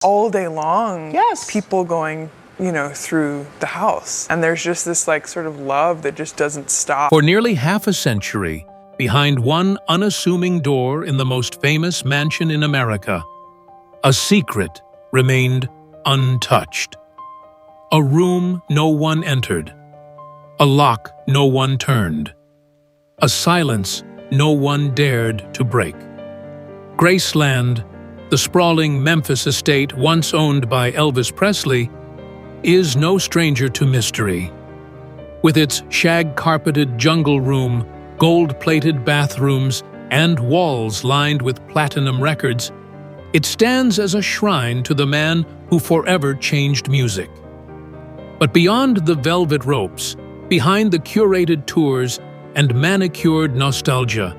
all day long. Yes. People going, through the house. And there's just this sort of love that just doesn't stop. For nearly half a century, behind one unassuming door in the most famous mansion in America, a secret remained untouched. A room no one entered. A lock no one turned. A silence no one dared to break. Graceland, the sprawling Memphis estate once owned by Elvis Presley, is no stranger to mystery. With its shag-carpeted jungle room, gold-plated bathrooms, and walls lined with platinum records, it stands as a shrine to the man who forever changed music. But beyond the velvet ropes, behind the curated tours and manicured nostalgia,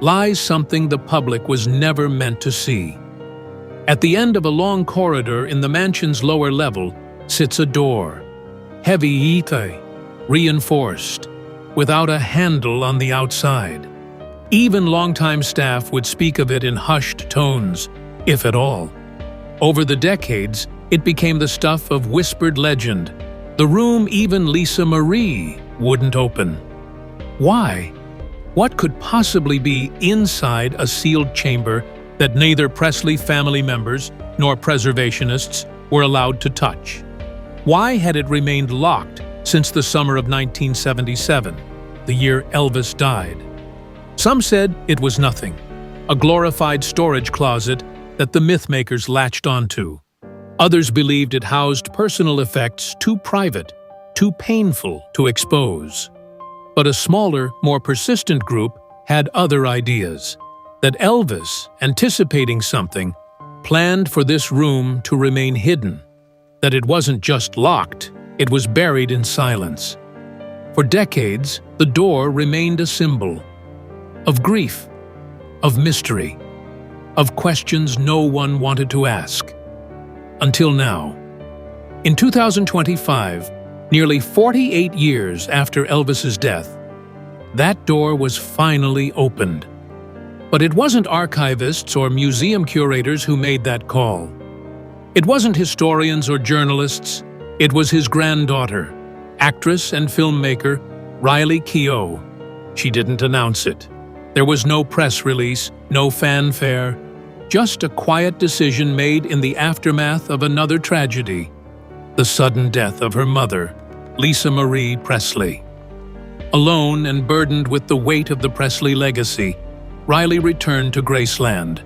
lies something the public was never meant to see. At the end of a long corridor in the mansion's lower level sits a door, heavy, reinforced, without a handle on the outside. Even longtime staff would speak of it in hushed tones, if at all. Over the decades, it became the stuff of whispered legend. The room even Lisa Marie wouldn't open. Why? What could possibly be inside a sealed chamber that neither Presley family members nor preservationists were allowed to touch? Why had it remained locked since the summer of 1977, the year Elvis died? Some said it was nothing, a glorified storage closet that the mythmakers latched onto. Others believed it housed personal effects too private, too painful to expose. But a smaller, more persistent group had other ideas, that Elvis, anticipating something, planned for this room to remain hidden, that it wasn't just locked, it was buried in silence. For decades, the door remained a symbol of grief, of mystery, of questions no one wanted to ask. Until now. In 2025, nearly 48 years after Elvis's death, that door was finally opened. But it wasn't archivists or museum curators who made that call. It wasn't historians or journalists. It was his granddaughter, actress and filmmaker Riley Keough. She didn't announce it. There was no press release, no fanfare, just a quiet decision made in the aftermath of another tragedy, the sudden death of her mother, Lisa Marie Presley. Alone and burdened with the weight of the Presley legacy, Riley returned to Graceland,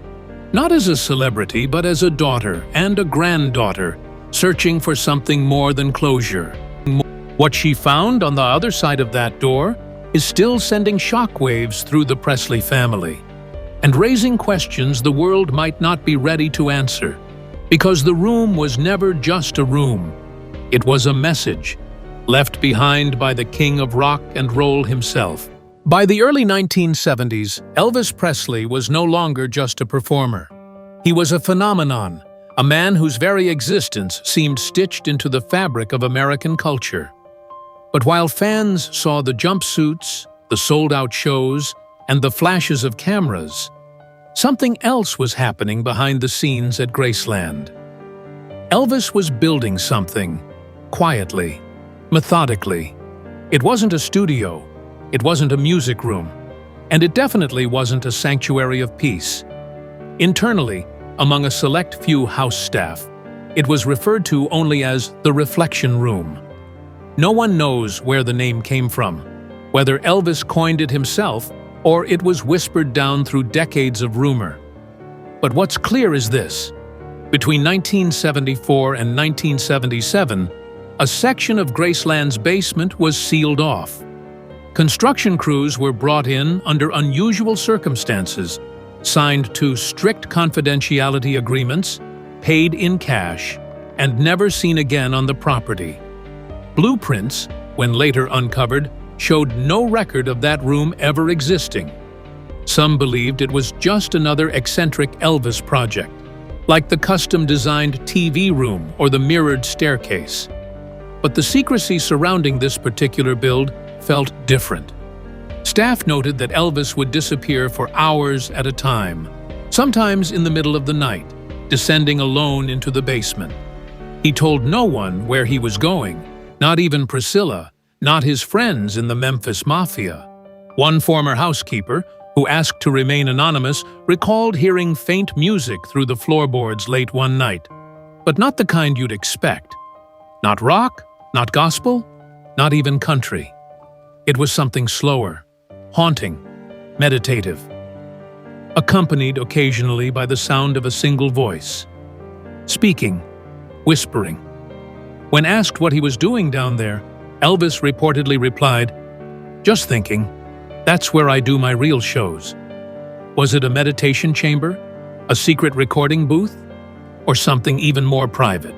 not as a celebrity but as a daughter and a granddaughter, searching for something more than closure. What she found on the other side of that door is still sending shockwaves through the Presley family, and raising questions the world might not be ready to answer, because the room was never just a room. It was a message, left behind by the king of rock and roll himself. By the early 1970s, Elvis Presley was no longer just a performer. He was a phenomenon, a man whose very existence seemed stitched into the fabric of American culture. But while fans saw the jumpsuits, the sold-out shows, and the flashes of cameras, something else was happening behind the scenes at Graceland. Elvis was building something, quietly, methodically. It wasn't a studio, it wasn't a music room, and it definitely wasn't a sanctuary of peace. Internally, among a select few house staff, it was referred to only as the Reflection Room. No one knows where the name came from, whether Elvis coined it himself or it was whispered down through decades of rumor. But what's clear is this: between 1974 and 1977, a section of Graceland's basement was sealed off. Construction crews were brought in under unusual circumstances, signed to strict confidentiality agreements, paid in cash, and never seen again on the property. Blueprints, when later uncovered, showed no record of that room ever existing. Some believed it was just another eccentric Elvis project, like the custom-designed TV room or the mirrored staircase. But the secrecy surrounding this particular build felt different. Staff noted that Elvis would disappear for hours at a time, sometimes in the middle of the night, descending alone into the basement. He told no one where he was going, not even Priscilla, not his friends in the Memphis Mafia. One former housekeeper, who asked to remain anonymous, recalled hearing faint music through the floorboards late one night, but not the kind you'd expect. Not rock, not gospel, not even country. It was something slower, haunting, meditative, accompanied occasionally by the sound of a single voice, speaking, whispering. When asked what he was doing down there, Elvis reportedly replied, "Just thinking. That's where I do my real shows." Was it a meditation chamber, a secret recording booth, or something even more private?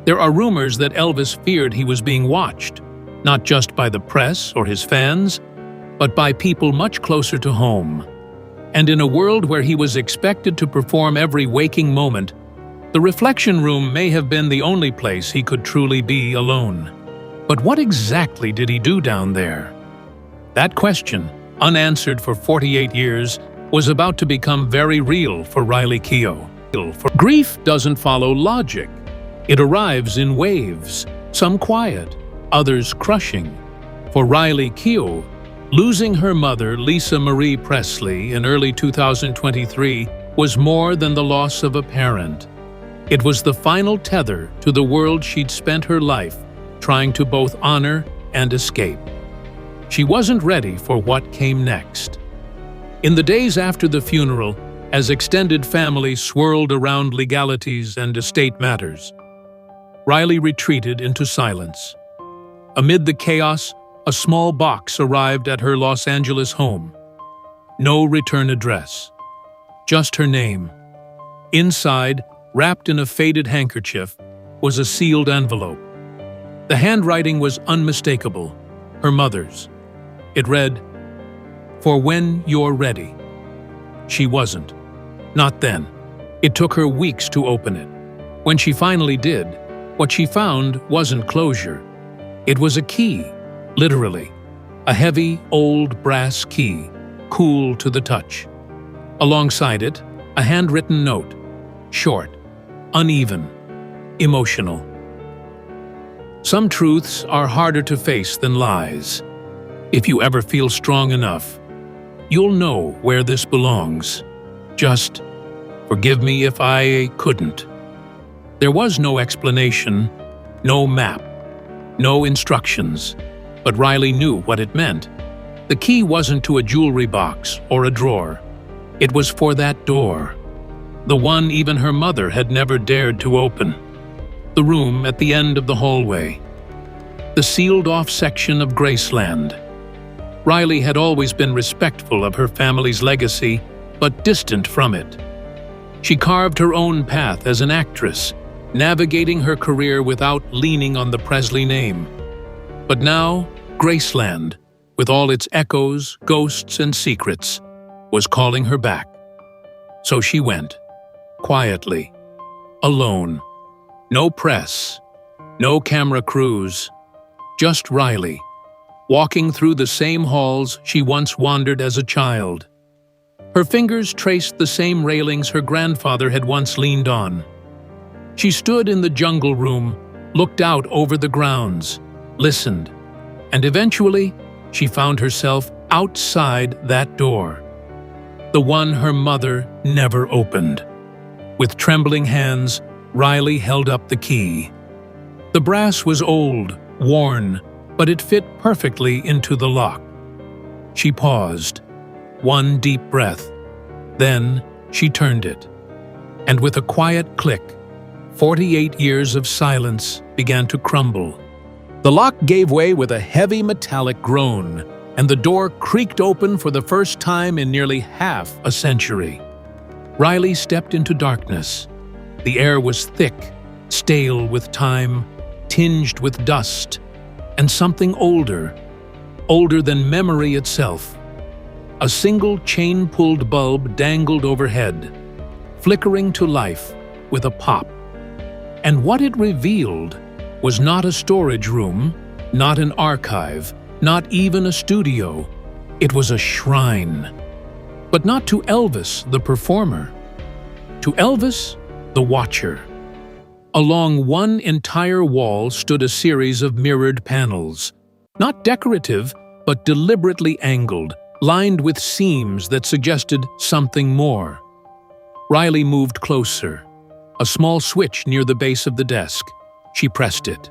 There are rumors that Elvis feared he was being watched, not just by the press or his fans, but by people much closer to home. And in a world where he was expected to perform every waking moment, the reflection room may have been the only place he could truly be alone. But what exactly did he do down there? That question, unanswered for 48 years, was about to become very real for Riley Keough. Grief doesn't follow logic. It arrives in waves, some quiet, others crushing. For Riley Keough, losing her mother, Lisa Marie Presley, in early 2023 was more than the loss of a parent. It was the final tether to the world she'd spent her life trying to both honor and escape. She wasn't ready for what came next. In the days after the funeral, as extended family swirled around legalities and estate matters, Riley retreated into silence. Amid the chaos, a small box arrived at her Los Angeles home. No return address, just her name. Inside, wrapped in a faded handkerchief, was a sealed envelope. The handwriting was unmistakable, her mother's. It read, "For when you're ready." She wasn't. Not then. It took her weeks to open it. When she finally did, what she found wasn't closure. It was a key, literally. A heavy, old brass key, cool to the touch. Alongside it, a handwritten note, short, uneven, emotional. Some truths are harder to face than lies. If you ever feel strong enough, you'll know where this belongs. Just forgive me if I couldn't. There was no explanation, no map, no instructions, but Riley knew what it meant. The key wasn't to a jewelry box or a drawer. It was for that door, the one even her mother had never dared to open. The room at the end of the hallway, the sealed-off section of Graceland. Riley had always been respectful of her family's legacy, but distant from it. She carved her own path as an actress, navigating her career without leaning on the Presley name. But now, Graceland, with all its echoes, ghosts, and secrets, was calling her back. So she went, quietly, alone. No press, no camera crews, just Riley, walking through the same halls she once wandered as a child. Her fingers traced the same railings her grandfather had once leaned on. She stood in the jungle room, looked out over the grounds, listened, and eventually she found herself outside that door, the one her mother never opened. With trembling hands, Riley held up the key. The brass was old, worn, but it fit perfectly into the lock. She paused, one deep breath. Then she turned it, and with a quiet click, 48 years of silence began to crumble. The lock gave way with a heavy metallic groan, and the door creaked open for the first time in nearly half a century. Riley stepped into darkness. The air was thick, stale with time, tinged with dust, and something older than memory itself. A single chain-pulled bulb dangled overhead, flickering to life with a pop. And what it revealed was not a storage room, not an archive, not even a studio. It was a shrine. But not to Elvis, the performer. To Elvis, the Watcher. Along one entire wall stood a series of mirrored panels, not decorative, but deliberately angled, lined with seams that suggested something more. Riley moved closer. A small switch near the base of the desk. She pressed it.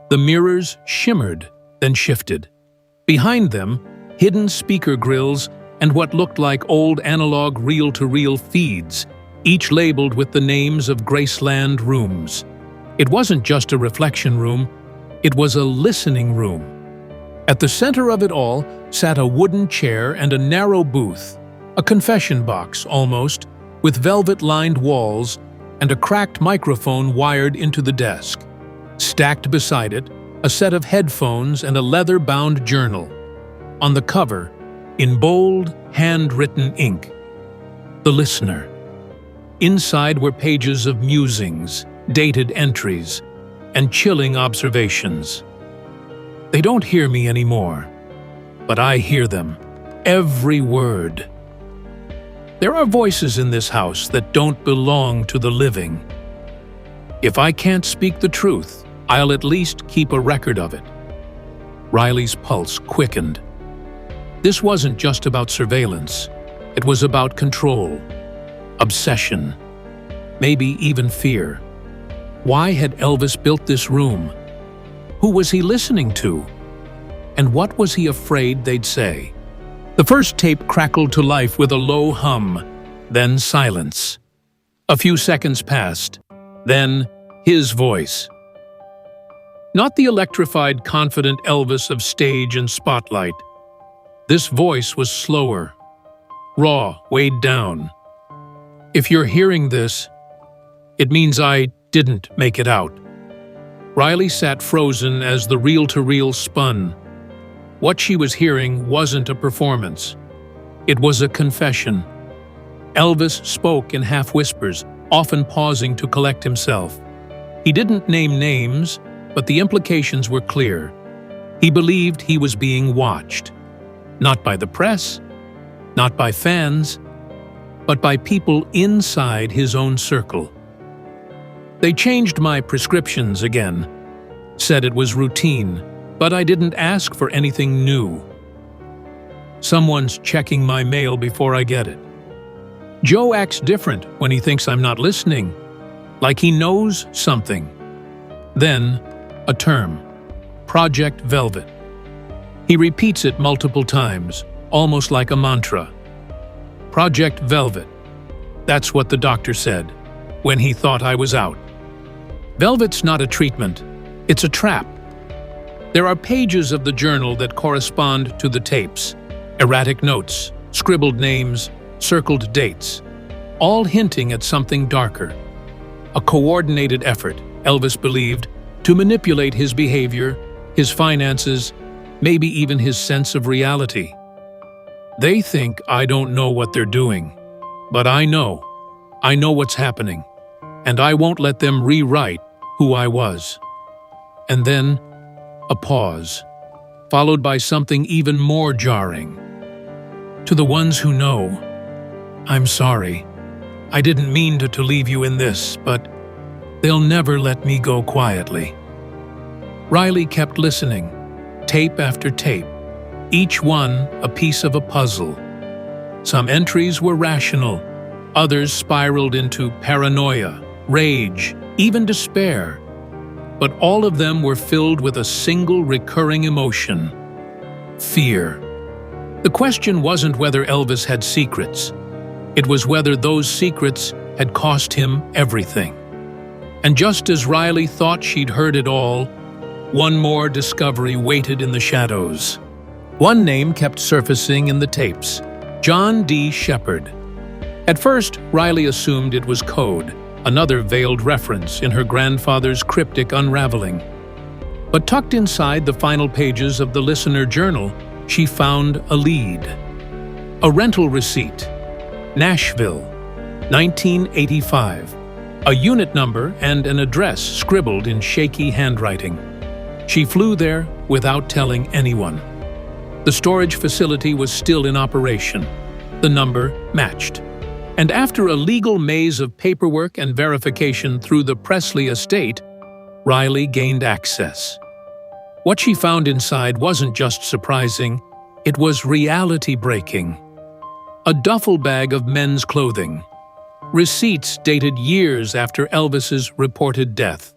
The mirrors shimmered, then shifted. Behind them, hidden speaker grills and what looked like old analog reel-to-reel feeds, each labeled with the names of Graceland rooms. It wasn't just a reflection room, it was a listening room. At the center of it all sat a wooden chair and a narrow booth, a confession box almost, with velvet-lined walls and a cracked microphone wired into the desk. Stacked beside it, a set of headphones and a leather-bound journal. On the cover, in bold, handwritten ink, "The Listener." Inside were pages of musings, dated entries, and chilling observations. They don't hear me anymore, but I hear them, every word. There are voices in this house that don't belong to the living. If I can't speak the truth, I'll at least keep a record of it. Riley's pulse quickened. This wasn't just about surveillance. It was about control, obsession, maybe even fear. Why had Elvis built this room? Who was he listening to? And what was he afraid they'd say? The first tape crackled to life with a low hum, then silence. A few seconds passed, then his voice. Not the electrified, confident Elvis of stage and spotlight. This voice was slower, raw, weighed down. If you're hearing this, it means I didn't make it out. Riley sat frozen as the reel-to-reel spun. What she was hearing wasn't a performance. It was a confession. Elvis spoke in half-whispers, often pausing to collect himself. He didn't name names, but the implications were clear. He believed he was being watched. Not by the press, not by fans, but by people inside his own circle. They changed my prescriptions again, said it was routine, but I didn't ask for anything new. Someone's checking my mail before I get it. Joe acts different when he thinks I'm not listening, like he knows something. Then, a term, Project Velvet. He repeats it multiple times, almost like a mantra. Project Velvet. That's what the doctor said, when he thought I was out. Velvet's not a treatment, it's a trap. There are pages of the journal that correspond to the tapes, erratic notes, scribbled names, circled dates, all hinting at something darker. A coordinated effort, Elvis believed, to manipulate his behavior, his finances, maybe even his sense of reality. They think I don't know what they're doing, but I know what's happening, and I won't let them rewrite who I was. And then, a pause, followed by something even more jarring. To the ones who know, I'm sorry. I didn't mean to leave you in this, but they'll never let me go quietly. Riley kept listening, tape after tape, each one a piece of a puzzle. Some entries were rational, others spiraled into paranoia, rage, even despair. But all of them were filled with a single recurring emotion: fear. The question wasn't whether Elvis had secrets. It was whether those secrets had cost him everything. And just as Riley thought she'd heard it all, one more discovery waited in the shadows. One name kept surfacing in the tapes: John D. Shepard. At first, Riley assumed it was code, another veiled reference in her grandfather's cryptic unraveling. But tucked inside the final pages of the Listener Journal, she found a lead. A rental receipt. Nashville, 1985. A unit number and an address scribbled in shaky handwriting. She flew there without telling anyone. The storage facility was still in operation. The number matched. And after a legal maze of paperwork and verification through the Presley estate, Riley gained access. What she found inside wasn't just surprising, it was reality-breaking. A duffel bag of men's clothing, receipts dated years after Elvis's reported death,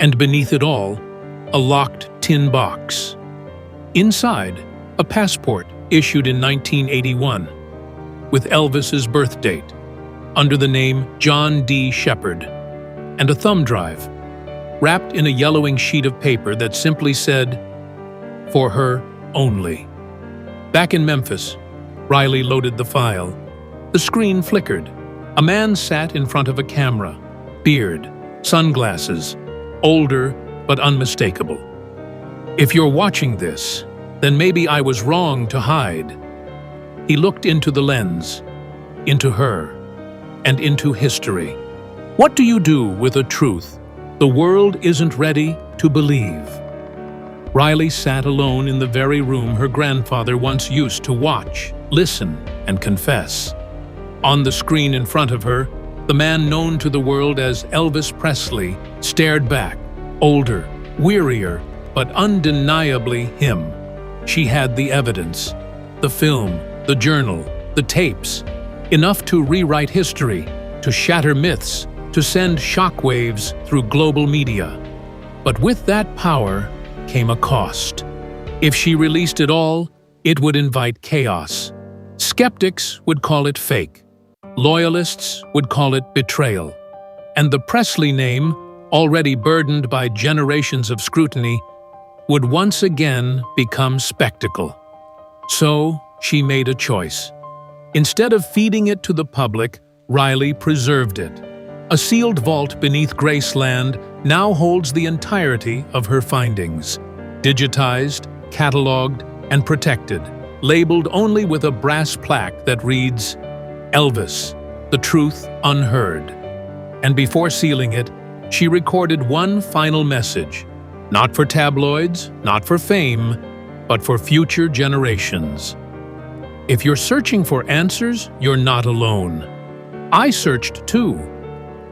and beneath it all, a locked tin box. Inside, a passport issued in 1981, with Elvis's birth date, under the name John D. Shepard, and a thumb drive, wrapped in a yellowing sheet of paper that simply said, "For her only." Back in Memphis, Riley loaded the file. The screen flickered. A man sat in front of a camera, beard, sunglasses, older but unmistakable. "If you're watching this, then maybe I was wrong to hide." He looked into the lens, into her, and into history. What do you do with a truth the world isn't ready to believe? Riley sat alone in the very room her grandfather once used to watch, listen, and confess. On the screen in front of her, the man known to the world as Elvis Presley stared back, older, wearier, but undeniably him. She had the evidence, the film, the journal, the tapes, enough to rewrite history, to shatter myths, to send shockwaves through global media. But with that power came a cost. If she released it all, it would invite chaos. Skeptics would call it fake. Loyalists would call it betrayal. And the Presley name, already burdened by generations of scrutiny, would once again become spectacle. So she made a choice. Instead of feeding it to the public, Riley preserved it. A sealed vault beneath Graceland now holds the entirety of her findings, digitized, cataloged, and protected, labeled only with a brass plaque that reads, "Elvis, the truth unheard." And before sealing it, she recorded one final message, not for tabloids, not for fame, but for future generations. If you're searching for answers, you're not alone. I searched too,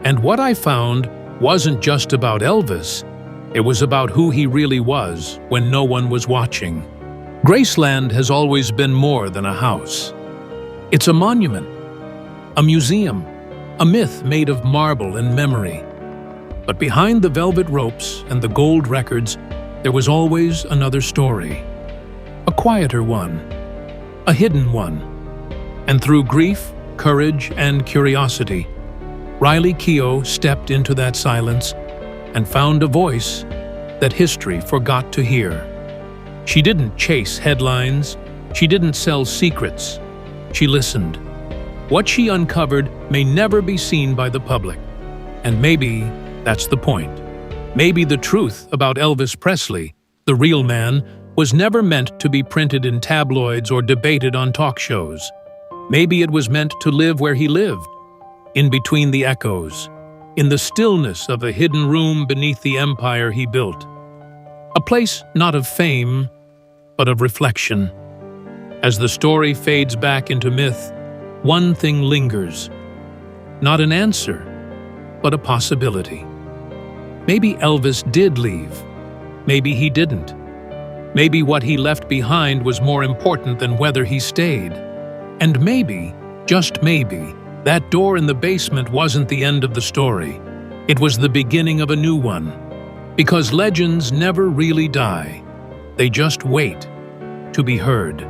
and what I found wasn't just about Elvis, it was about who he really was when no one was watching. Graceland has always been more than a house. It's a monument, a museum, a myth made of marble and memory. But behind the velvet ropes and the gold records, there was always another story. A quieter one, a hidden one. And through grief, courage, and curiosity, Riley Keough stepped into that silence and found a voice that history forgot to hear. She didn't chase headlines, she didn't sell secrets, she listened. What she uncovered may never be seen by the public, and maybe that's the point. Maybe the truth about Elvis Presley, the real man, was never meant to be printed in tabloids or debated on talk shows. Maybe it was meant to live where he lived, in between the echoes, in the stillness of a hidden room beneath the empire he built. A place not of fame, but of reflection. As the story fades back into myth, one thing lingers. Not an answer, but a possibility. Maybe Elvis did leave. Maybe he didn't. Maybe what he left behind was more important than whether he stayed. And maybe, just maybe, that door in the basement wasn't the end of the story. It was the beginning of a new one. Because legends never really die. They just wait to be heard.